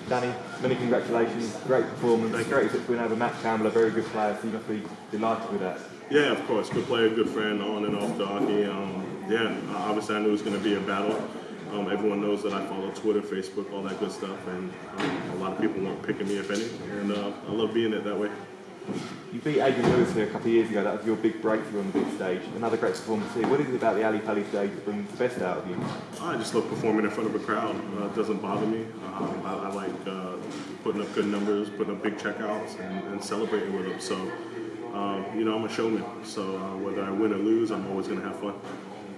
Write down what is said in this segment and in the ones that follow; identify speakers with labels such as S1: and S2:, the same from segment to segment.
S1: Danny, many congratulations. Great performance. Great to win over Matt Campbell, a very good player. So you must be delighted with that.
S2: Yeah, of course. Good player, good friend, on and off the hockey. Obviously I knew it was going to be a battle. Everyone knows that I follow Twitter, Facebook, all that good stuff, and a lot of people weren't picking me, if any, and I love being it that way.
S1: You beat Adrian Lewis here a couple of years ago. That was your big breakthrough on the big stage. Another great performance here. What is it about the Ali Pali stage that brings the best out of you?
S2: I just love performing in front of a crowd. It doesn't bother me. I like putting up good numbers, putting up big checkouts, and celebrating with them. So, I'm a showman. So whether I win or lose, I'm always going to have fun.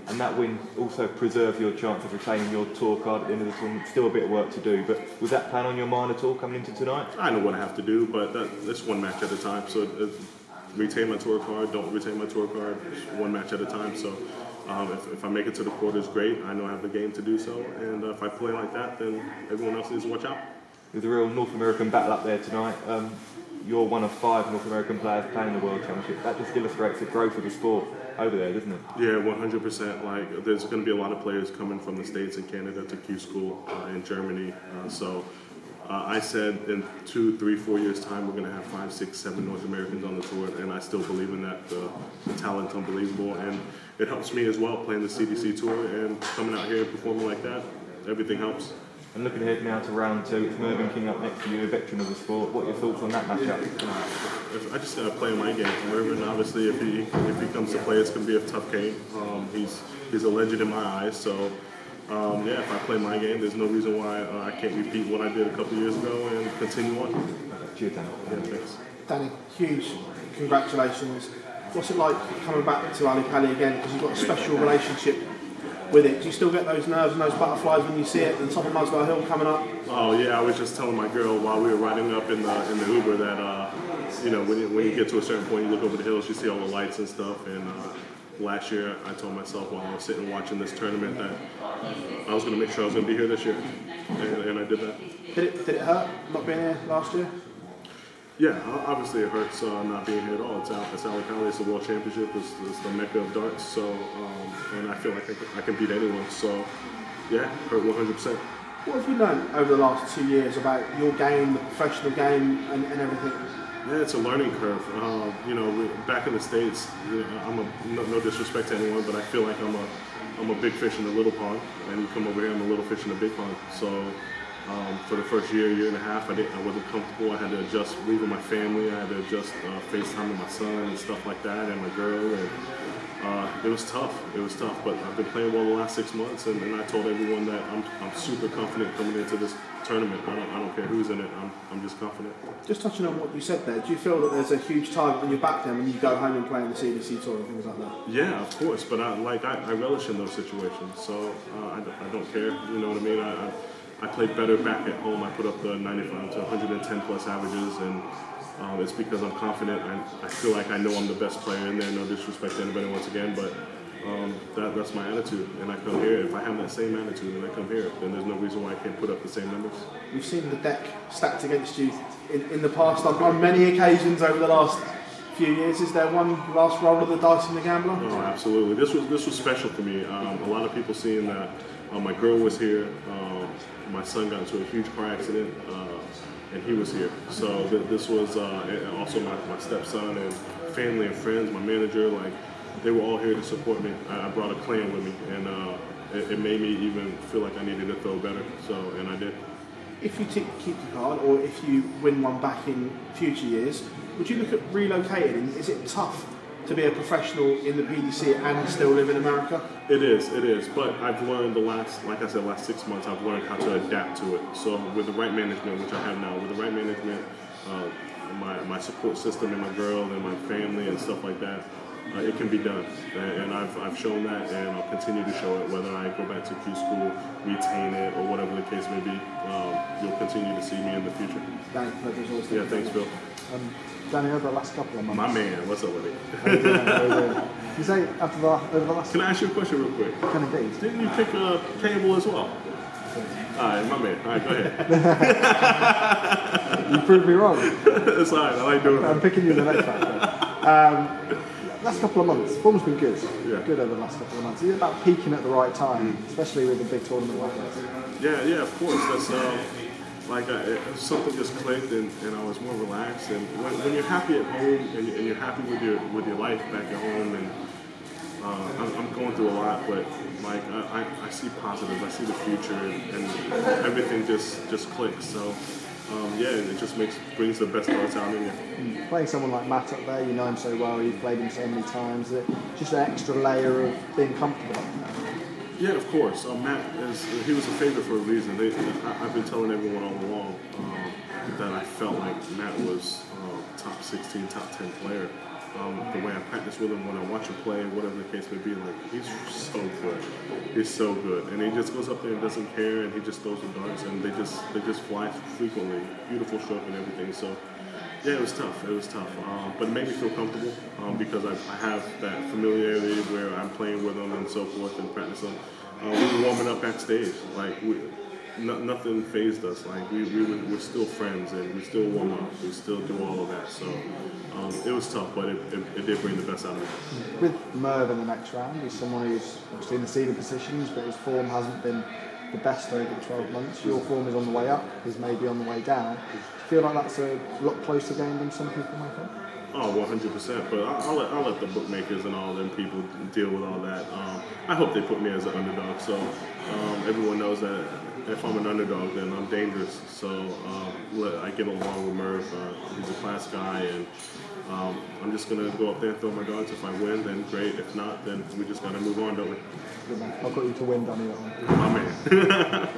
S1: And that win also preserves your chance of retaining your tour card at the end of the tournament. Still a bit of work to do, but was that plan on your mind at all coming into tonight?
S2: I know what I have to do, but that's one match at a time. So retain my tour card, don't retain my tour card, one match at a time. So if I make it to the quarters, great. I know I have the game to do so, and if I play like that, then everyone else needs to watch out.
S1: There's a real North American battle up there tonight. You're one of 5 North American players playing the World Championship. That just illustrates the growth of the sport over there, doesn't it?
S2: Yeah, 100%. Like, there's going to be a lot of players coming from the States and Canada to Q School in Germany. I said in 2, 3, 4 years' time, we're going to have 5, 6, 7 North Americans on the tour, and I still believe in that. The talent's unbelievable, and it helps me as well playing the CDC tour and coming out here and performing like that. Everything helps.
S1: And looking ahead now to round 2, it's Mervyn King up next to you, a veteran of the sport. What are your thoughts on that matchup?
S2: I just got to play my game. Mervyn, obviously, if he comes to play, it's going to be a tough game. He's a legend in my eyes. So, if I play my game, there's no reason why I can't repeat what I did a couple years ago and continue on.
S1: Cheers, Danny.
S2: Yeah, thanks.
S3: Danny, huge congratulations. What's it like coming back to Ali Pali again? Because you've got a special relationship with it. Do you still get those nerves and those butterflies when you see it at the top of Muswell Hill coming up?
S2: Oh yeah, I was just telling my girl while we were riding up in the Uber that when you get to a certain point, you look over the hills, you see all the lights and stuff. And last year, I told myself while I was sitting watching this tournament that I was going to make sure I was going to be here this year, and I did that.
S3: Did it hurt not being here last year?
S2: Yeah, obviously it hurts not being here at all. It's Ali Pali, it's the World Championship, it's the mecca of darts. So, and I feel like I can beat anyone. So, yeah, hurt 100%.
S3: What have you learned over the last 2 years about your game, the professional game, and everything?
S2: Yeah, it's a learning curve. Back in the States, I'm no disrespect to anyone, but I feel like I'm a big fish in a little pond, and you come over here, I'm a little fish in a big pond. So. For the first year and a half, I wasn't comfortable. I had to adjust leaving my family. I had to adjust FaceTime with my son and stuff like that, and my girl. And it was tough. But I've been playing well the last 6 months, and I told everyone that I'm super confident coming into this tournament. I don't care who's in it. I'm just confident.
S3: Just touching on what you said there, do you feel that there's a huge target on your back then when you go home and play in the CDC tour and things like that?
S2: Yeah, of course. But I relish in those situations, so I don't care. You know what I mean? I played better back at home. I put up the 95 to 110 plus averages, and it's because I'm confident. I feel like I know I'm the best player in there. No disrespect to anybody once again, but that's my attitude. And I come here. If I have that same attitude and I come here, then there's no reason why I can't put up the same numbers.
S3: We've seen the deck stacked against you in the past on many occasions over the last few years. Is there one last roll of the dice in the gambler?
S2: Oh, absolutely. This was special for me. A lot of people seeing that my girl was here. My son got into a huge car accident, and he was here. So this was also my stepson and family and friends, my manager, like they were all here to support me. I brought a clan with me, and it made me even feel like I needed to throw better. So, and I did.
S3: If you keep your card, or if you win one back in future years, would you look at relocating? Is it tough to be a professional in the PDC and still live in America? It
S2: is. But I've learned last 6 months, I've learned how to adapt to it. So with the right management, which I have now, with the right management, my support system and my girl and my family and stuff like that, it can be done. And I've shown that, and I'll continue to show it, whether I go back to Q School, retain it, or whatever the case may be. You'll continue to see me in the future.
S3: Danny,
S2: yeah, thanks, Phil.
S4: Danny, over the last couple of months.
S2: My man, what's up with it?
S4: You say over the last...
S2: Can I ask you a question real quick?
S4: Can indeed.
S2: Didn't you pick Campbell as well? Alright, my man. Alright, go ahead.
S4: You proved me wrong.
S2: It's alright, I like doing it.
S4: I'm picking you in the next match. Last couple of months, form's been good.
S2: Yeah.
S4: Good over the last couple of months. It's about peaking at the right time, especially with a big tournament like this.
S2: Yeah, of course. That's something just clicked, and I was more relaxed. And when you're happy at home and you're happy with your life back at home, and I'm going through a lot, but like I see positive, I see the future, and everything just clicks. So yeah, it just brings the best parts out in you.
S4: Playing someone like Matt up there, you know him so well, you've played him so many times, is it just an extra layer of being comfortable?
S2: Yeah, of course. Matt he was a favorite for a reason. I've been telling everyone all along that I felt like Matt was top 16, top 10 player. The way I practice with him, when I watch him play, whatever the case may be, like he's so good. He's so good, and he just goes up there and doesn't care, and he just throws the darts, and they just fly frequently. Beautiful stroke and everything. So yeah, it was tough. But it made me feel comfortable because I have that familiarity where I'm playing with him and so forth and practicing. We were warming up backstage, like nothing fazed us. Like we're still friends, and we still warm up. We still do all of that. So it was tough, but it did bring the best out of me.
S4: With Merv in the next round, he's someone who's obviously in the seeding positions, but his form hasn't been the best over the 12 months. Your form is on the way up, his maybe on the way down. Do you feel like that's a lot closer game than some people might think?
S2: Oh, 100%. But I'll let the bookmakers and all them people deal with all that. I hope they put me as an underdog, so everyone knows that if I'm an underdog, then I'm dangerous. So I get along with Merv. He's a class guy, and I'm just going to go up there and throw my darts. If I win, then great. If not, then we just got to move on, don't we?
S4: Good man. I've got you to win, Danny.
S2: My man.